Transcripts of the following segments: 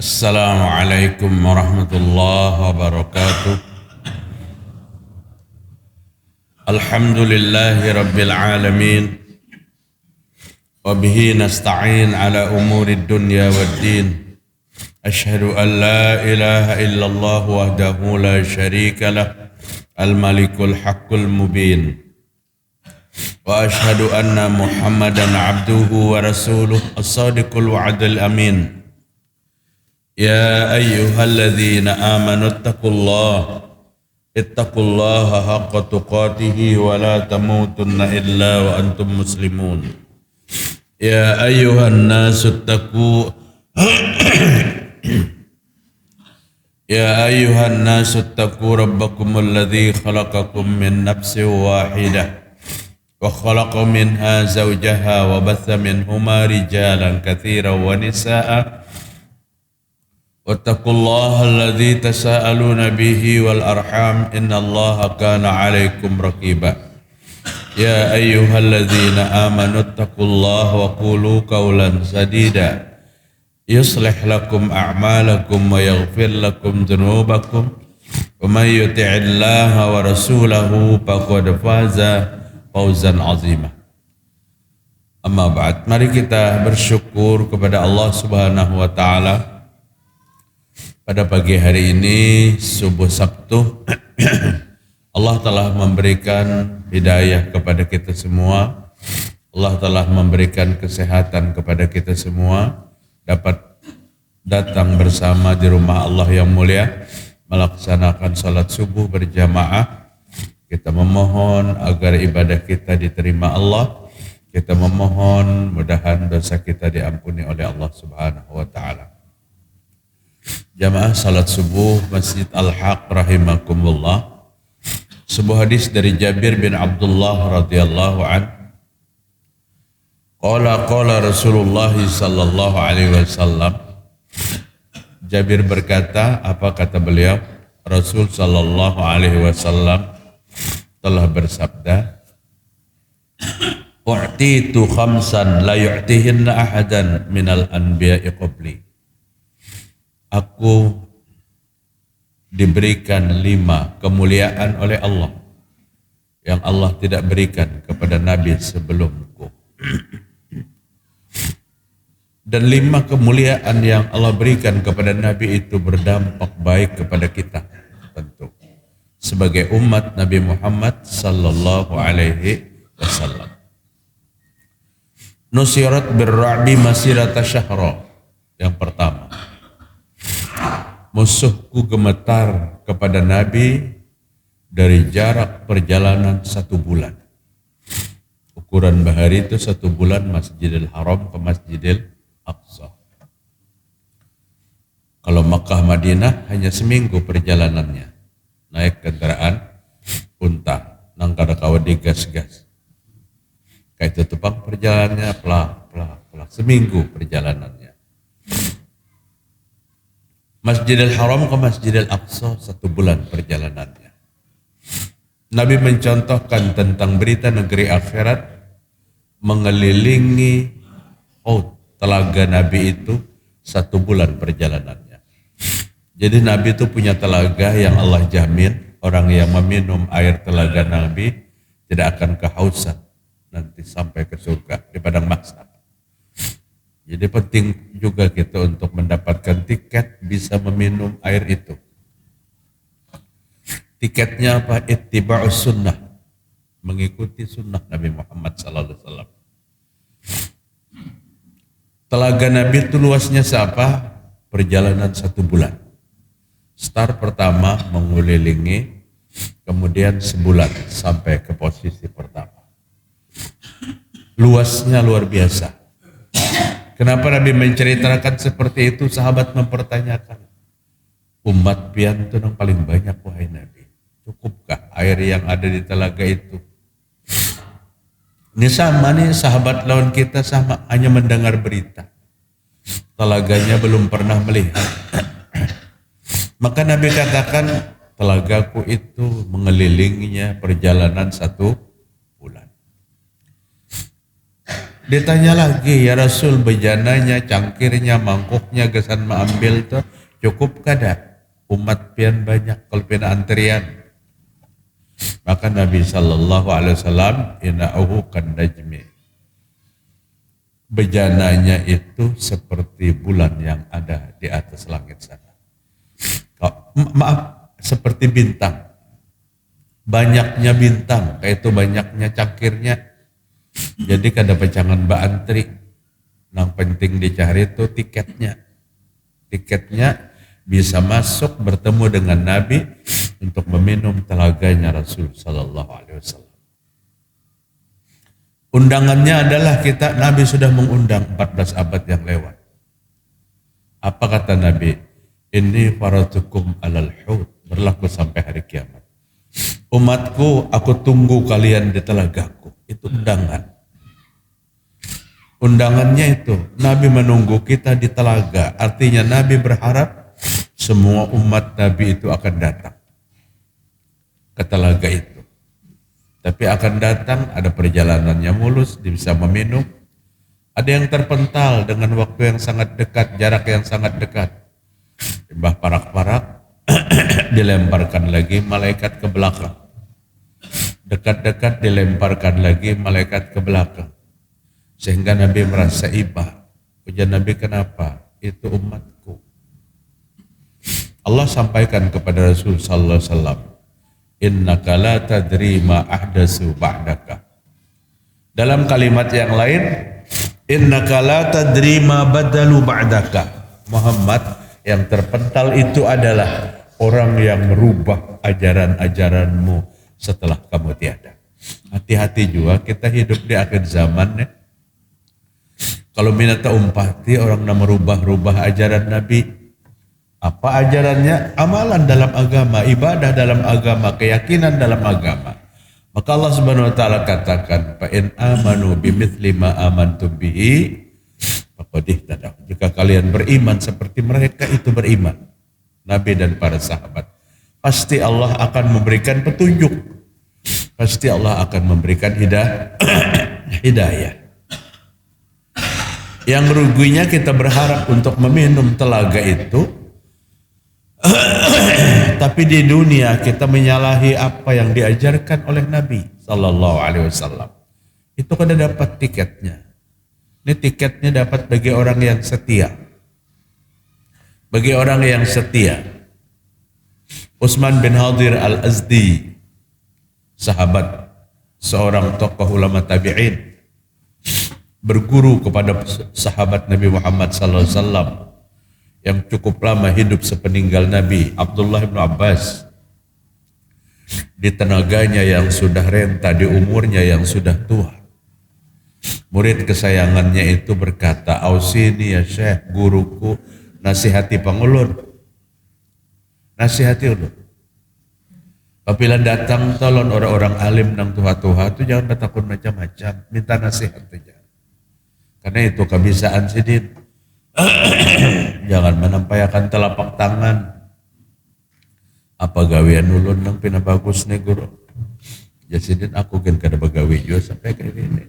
Assalamualaikum warahmatullahi wabarakatuh. Alhamdulillahi rabbil alamin. Wabihi nasta'in ala umuri dunya waddin. Ashhadu an la ilaha illallah wahdahu la syarika lah. Al-malikul haqqul mubin. Wa ashhadu anna muhammadan abduhu wa rasuluh as-sadiqul wa'adul amin. يا أيها الذين آمنوا اتقوا الله حق تقاته ولا تموتن إلا وأنتم مسلمون يا أيها الناس اتقوا ربكم الذي خلقكم من نفس واحدة وخلق منها زوجها وبث منهما رجالا كثيرا ونساء واتقوا الله الذي تساءلون به والأرحام إن الله كان عليكم رقيبا يا أيها الذين آمنوا اتقوا الله وقولوا قولا سديدا يصلح لكم أعمالكم ويغفر لكم ذنوبكم ومن يطع الله ورسوله فقد فاز فوزا عظيما. Amma ba'd, mari kita bersyukur kepada Allah Subhanahu wa taala. Pada pagi hari ini, subuh Sabtu, Allah telah memberikan hidayah kepada kita semua. Allah telah memberikan kesehatan kepada kita semua. Dapat datang bersama di rumah Allah yang mulia, melaksanakan salat subuh berjamaah. Kita memohon agar ibadah kita diterima Allah. Kita memohon mudahan dosa kita diampuni oleh Allah Subhanahu wa taala. Jamaah salat subuh Masjid Al-Haq rahimakumullah. Sebuah hadis dari Jabir bin Abdullah radhiyallahu an. Qala Rasulullah sallallahu alaihi wasallam. Jabir berkata, apa kata beliau? Rasul sallallahu alaihi wasallam telah bersabda, "U'titu khamsan la yu'tihinna ahadan minal anbiya'i qabli." Aku diberikan 5 kemuliaan oleh Allah yang Allah tidak berikan kepada Nabi sebelumku. Dan 5 kemuliaan yang Allah berikan kepada Nabi itu berdampak baik kepada kita tentu sebagai umat Nabi Muhammad sallallahu alaihi wasallam. Nusirat birra'bi masirata syahra. Yang pertama, musuhku gemetar kepada Nabi dari jarak perjalanan 1 bulan. Ukuran bahari itu 1 bulan Masjidil Haram ke Masjidil Aqsa. Kalau Makkah Madinah hanya seminggu perjalanannya. Naik kendaraan unta, nangkara kawadi gas-gas. Kayak itu tepang perjalanannya pelak. Seminggu perjalanannya. Masjidil Haram ke Masjidil Aqsa 1 bulan perjalanannya. Nabi mencontohkan tentang berita negeri akhirat mengelilingi telaga Nabi itu 1 bulan perjalanannya. Jadi Nabi itu punya telaga yang Allah jamin orang yang meminum air telaga Nabi tidak akan kehausan nanti sampai ke surga di padang mahsyar. Jadi penting juga kita untuk mendapatkan tiket bisa meminum air itu. Tiketnya apa? Ittiba'us sunnah. Mengikuti sunnah Nabi Muhammad SAW. Telaga Nabi itu luasnya seapa? Perjalanan 1 bulan. Start pertama mengelilingi, kemudian sebulan sampai ke posisi pertama. Luasnya luar biasa. Kenapa Nabi menceritakan seperti itu? Sahabat mempertanyakan, umat pian itu yang paling banyak wahai Nabi. Cukupkah air yang ada di telaga itu? Ini sama nih sahabat lawan kita sama hanya mendengar berita. Telaganya belum pernah melihat. Maka Nabi katakan telagaku itu mengelilinginya perjalanan 1 bulan. Ditanya lagi, ya Rasul, bejananya, cangkirnya, mangkuknya, gesan mengambil tuh cukup kada? Umat pian banyak, kalau pian antrian. Maka Nabi Sallallahu Alaihi Wasallam ina'uhu kan najmi. Bejananya itu seperti bulan yang ada di atas langit sana. Maaf, seperti bintang. Banyaknya bintang, kayak itu banyaknya cangkirnya. Jadi kada pecangan mbak antri. Yang penting dicari itu tiketnya. Tiketnya bisa masuk bertemu dengan Nabi untuk meminum telaganya Rasul Sallallahu Alaihi Wasallam. Undangannya adalah Nabi sudah mengundang 14 abad yang lewat. Apa kata Nabi? Ini faratukum alal hud, berlaku sampai hari kiamat. Umatku, aku tunggu kalian di telagaku. Itu undangan. Undangannya itu, Nabi menunggu kita di telaga. Artinya Nabi berharap semua umat Nabi itu akan datang ke telaga itu. Tapi akan datang, ada perjalanannya mulus, dia bisa meminum. Ada yang terpental dengan waktu yang sangat dekat, jarak yang sangat dekat. Timbah parak-parak, dilemparkan lagi malaikat ke belakang. Dekat-dekat dilemparkan lagi malaikat ke belakang. Sehingga Nabi merasa iba. Ujian Nabi, kenapa? Itu umatku. Allah sampaikan kepada Rasul Sallallahu Alaihi Wasallam, innaka la tadri ma ahdasu ba'daka. Dalam kalimat yang lain, innaka la tadri ma badalu ba'daka. Muhammad, yang terpental itu adalah orang yang merubah ajaran-ajaranmu setelah kamu tiada. Hati-hati juga, kita hidup di akhir zaman ya. Kalau minata umpati orang yang merubah-rubah ajaran Nabi. Apa ajarannya? Amalan dalam agama, ibadah dalam agama, keyakinan dalam agama. Maka Allah Subhanahu wa taala katakan, fa in amanu bimithli ma amantum bihi faqad ihtadaw. Jika kalian beriman seperti mereka itu beriman, Nabi dan para sahabat, pasti Allah akan memberikan petunjuk. Pasti Allah akan memberikan hidayah. Yang ruginya kita berharap untuk meminum telaga itu, tapi di dunia kita menyalahi apa yang diajarkan oleh Nabi Sallallahu Alaihi Wasallam. Itu kada dapat tiketnya. Ini tiketnya dapat bagi orang yang setia. Bagi orang yang setia. Utsman bin Hadir al-Azdi, sahabat, seorang tokoh ulama tabi'in, berguru kepada sahabat Nabi Muhammad Sallallahu Alaihi Wasallam yang cukup lama hidup sepeninggal Nabi, Abdullah bin Abbas. Di tenaganya yang sudah renta, di umurnya yang sudah tua, murid kesayangannya itu berkata, ausini ya Syekh, guruku, nasihati pangulun. Nasihati ulun. Apabila datang tolong orang-orang alim nang tua-tua itu jangan bertakun macam-macam, minta nasihat saja. Karena itu kebiasaan sidin. Jangan menampayakan telapak tangan. Apa gawean ulun nang pina bagus nih guru. Jasidin aku kan kada bagawe juga sampai kayak gini.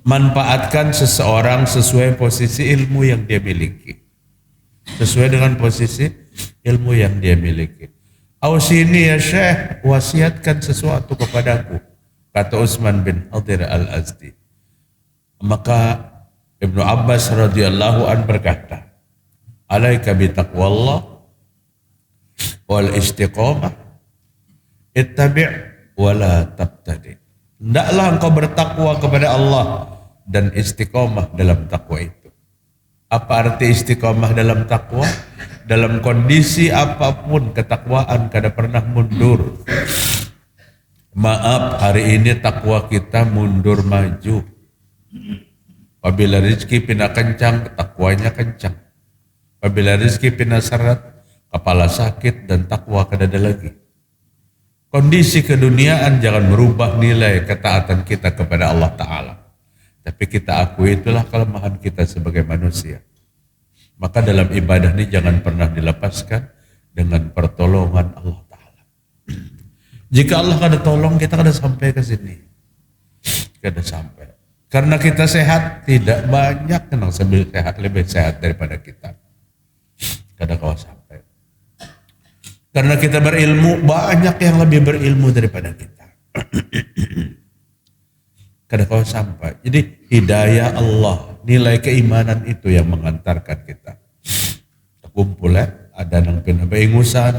Manfaatkan seseorang sesuai posisi ilmu yang dia miliki. Sesuai dengan posisi ilmu yang dia miliki. Ausini ya Syekh, wasiatkan sesuatu kepadaku, kata Utsman bin Hadir al-Azdi. Maka Ibnu Abbas radhiyallahu an berkata, alaika bi taqwallah wal istiqamah, ittabi' wa la tabtadi. Hendaklah engkau bertakwa kepada Allah dan istiqamah dalam takwa itu. Apa arti istiqamah dalam takwa? Dalam kondisi apapun ketakwaan kada pernah mundur. Maaf, hari ini takwa kita mundur maju. Apabila rezeki pindah kencang, takwanya kencang. Apabila rezeki pindah seret, kepala sakit dan takwa kada ada lagi. Kondisi keduniaan jangan merubah nilai ketaatan kita kepada Allah Ta'ala. Tapi kita akui itulah kelemahan kita sebagai manusia. Maka dalam ibadah ini jangan pernah dilepaskan dengan pertolongan Allah Ta'ala. Jika Allah kada tolong, kita kada sampai ke sini. Kada sampai. Karena kita sehat, tidak banyak yang sambil sehat, lebih sehat daripada kita. Kadang kau sampai. Karena kita berilmu, banyak yang lebih berilmu daripada kita. Kadang kau sampai. Jadi hidayah Allah, nilai keimanan itu yang mengantarkan kita. Kumpul ada nang pina baingusan,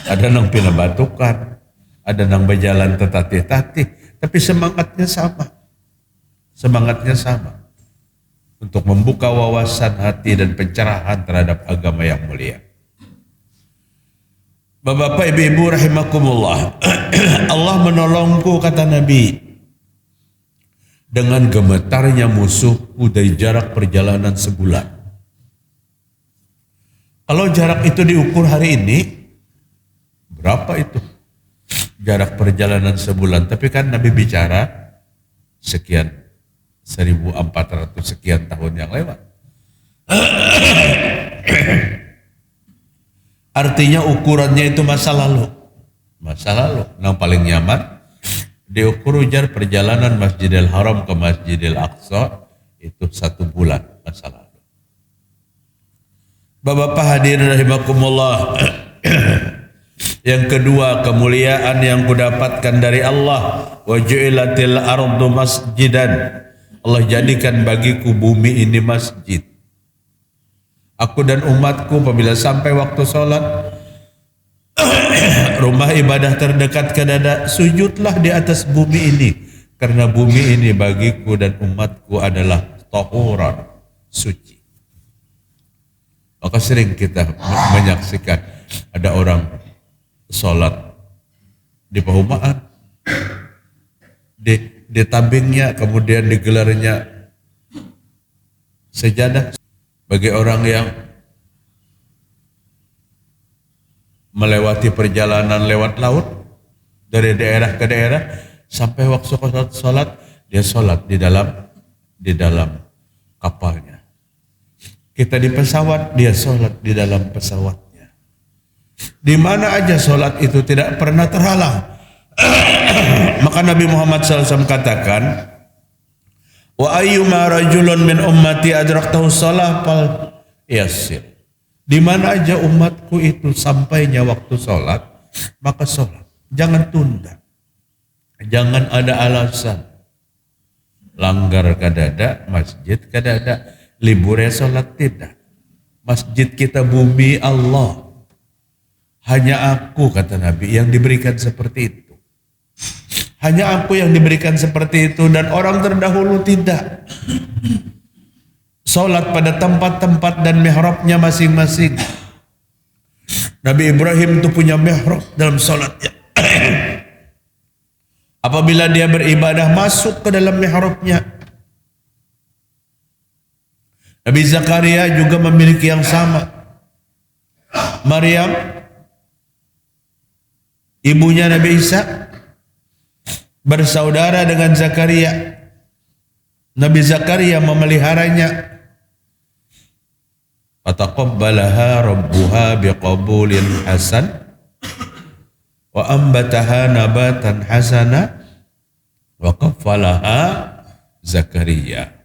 ada nang pina batukan, ada nang berjalan tetati-tati, tapi semangatnya sama. Semangatnya sama untuk membuka wawasan hati dan pencerahan terhadap agama yang mulia. Bapak-bapak, ibu-ibu rahimakumullah. Allah menolongku, kata Nabi, dengan gemetarnya musuhku dari jarak perjalanan sebulan. Kalau jarak itu diukur hari ini, berapa itu? Jarak perjalanan sebulan. Tapi kan Nabi bicara sekian 1400 sekian tahun yang lewat. Artinya ukurannya itu masa lalu. Masa lalu. Yang paling nyaman diukur ujar perjalanan Masjidil Haram ke Masjidil Aqsa itu 1 bulan masa lalu. Bapak-bapak hadirin rahimakumullah. Yang kedua, kemuliaan yang kudapatkan dari Allah. Wa ju'ilatil ardu masjidan. Allah jadikan bagiku bumi ini masjid. Aku dan umatku apabila sampai waktu sholat, rumah ibadah terdekat ke dada, sujudlah di atas bumi ini. Karena bumi ini bagiku dan umatku adalah tahuran, suci. Maka sering kita menyaksikan ada orang sholat di perumahan, di tabingnya, kemudian digelarnya sejadah. Bagi orang yang melewati perjalanan lewat laut dari daerah ke daerah, sampai waktu sholat dia sholat di dalam kapalnya. Kita di pesawat, dia sholat di dalam pesawatnya. Di mana aja sholat itu tidak pernah terhalang. Maka Nabi Muhammad SAW katakan, wa ayyuma rajulun min ummati adraktahu shalah fal yasir. Di mana aja umatku itu sampainya waktu sholat, maka sholat. Jangan tunda. Jangan ada alasan. Langgar kadada, masjid kadada, liburnya sholat tidak. Masjid kita bumi Allah. Hanya aku, kata Nabi, yang diberikan seperti itu. Hanya aku yang diberikan seperti itu dan orang terdahulu tidak. Salat pada tempat-tempat dan mihrabnya masing-masing. Nabi Ibrahim itu punya mihrab dalam salatnya. Apabila dia beribadah masuk ke dalam mihrabnya. Nabi Zakaria juga memiliki yang sama. Maryam, ibunya Nabi Isa, bersaudara dengan Zakaria. Nabi Zakaria memeliharanya. Fataqabbalaha rabbuha biqabulin hasan wa ambataha nabatan hasana wa qaffalaha Zakaria.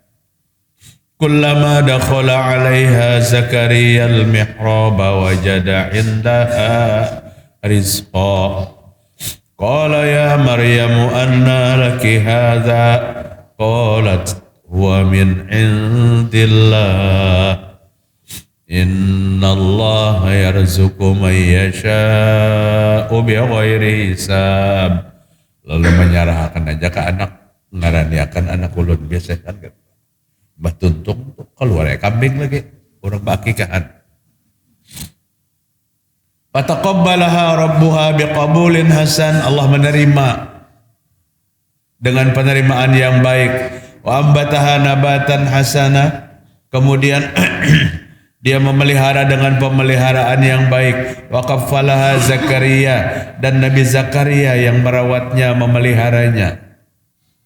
Kullama dakhala 'alaiha Zakaria al-mihraba wajada 'indaha rizqa. Qala ya Maryamu anna laki hadha? Qalat huwa min indillah. Inna Allah yarzuqu man yasha'u bighairi hisab. Lalu menyerahkan aja ke anak, ngarani akan anak ulun biasa kan. Mbah tuntung keluar kambing lagi, orang bakikahan. Fataqabbalaha rabbuha biqabulin hasan. Allah menerima dengan penerimaan yang baik. Wa ambataha nabatan hasana. Kemudian dia memelihara dengan pemeliharaan yang baik. Wa qaffalaha Zakaria. Dan Nabi Zakaria yang merawatnya, memeliharanya.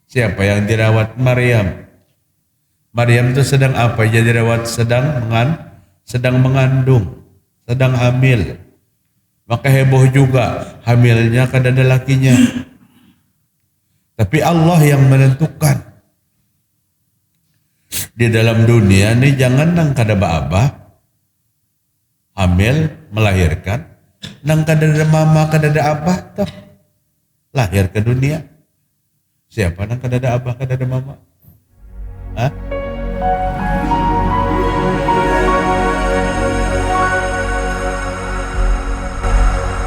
Siapa yang dirawat? Maryam. Maryam itu sedang apa? Jadi dirawat sedang mengandung, sedang hamil. Maka heboh juga hamilnya ke dada lakinya. Tapi Allah yang menentukan. Di dalam dunia nih jangan nang kada abah hamil melahirkan, nang kada ada mama kada ada abah toh lahir ke dunia. Siapa nang kada ada abah kada ada mama? Hah?